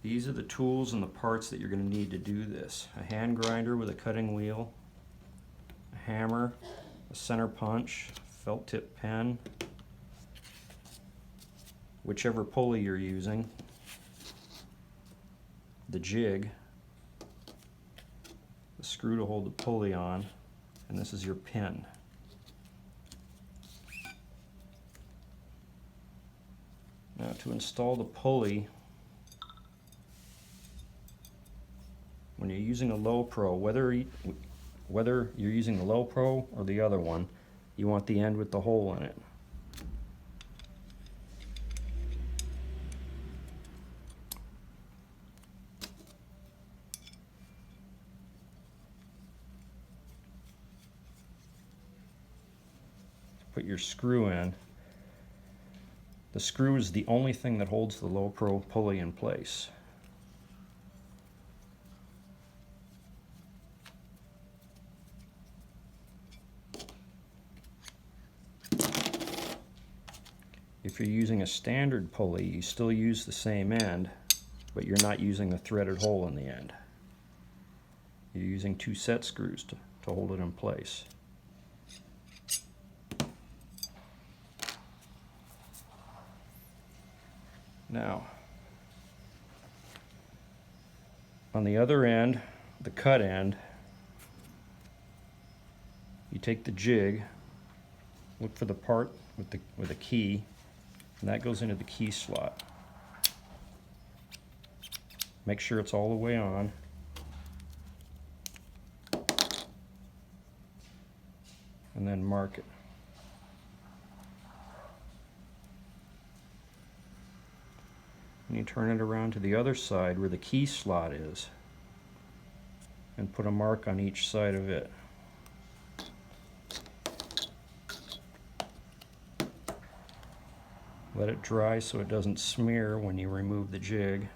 These are the tools and the parts that you're going to need to do this. A hand grinder with a cutting wheel, a hammer, a center punch, felt tip pen, whichever pulley you're using, the jig, the screw to hold the pulley on, and this is your pin. Now to install the pulley, when you're using a low pro, whether you're using the low pro or the other one, you want the end with the hole in it. Put your screw in. The screw is the only thing that holds the low pro pulley in place. If you're using a standard pulley, you still use the same end, but you're not using the threaded hole in the end. You're using 2 set screws to hold it in place. Now, on the other end, the cut end, you take the jig, look for the part with a key, and that goes into the key slot. Make sure it's all the way on. And then mark it. And you turn it around to the other side where the key slot is and put a mark on each side of it. Let it dry so it doesn't smear when you remove the jig.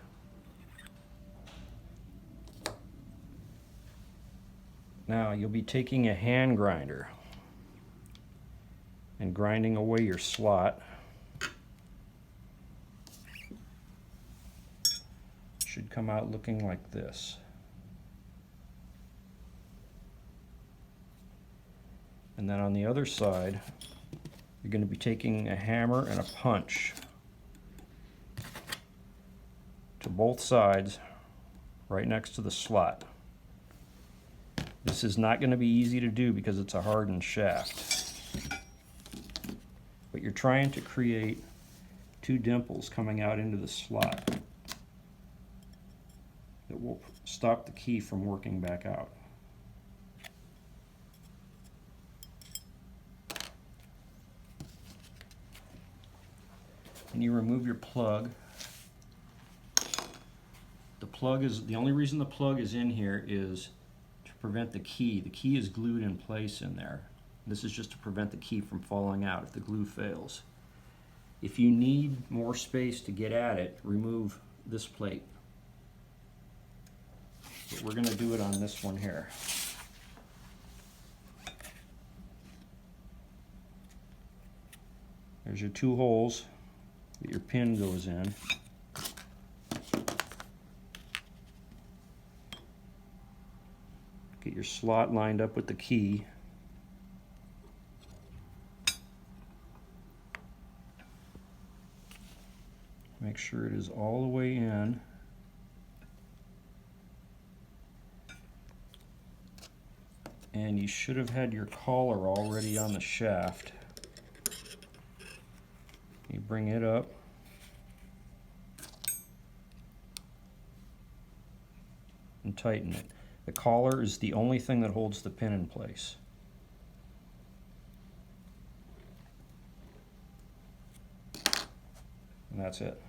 Now you'll be taking a hand grinder and grinding away your slot. Should come out looking like this. And then on the other side, you're going to be taking a hammer and a punch to both sides right next to the slot. This is not going to be easy to do because it's a hardened shaft. But you're trying to create 2 dimples coming out into the slot that will stop the key from working back out. And you remove your plug. The only reason the plug is in here is to prevent the key. The key is glued in place in there. This is just to prevent the key from falling out if the glue fails. If you need more space to get at it, remove this plate. But we're going to do it on this one here. There's your 2 holes that your pin goes in. Get your slot lined up with the key. Make sure it is all the way in. And you should have had your collar already on the shaft. You bring it up. And tighten it. The collar is the only thing that holds the pin in place. And that's it.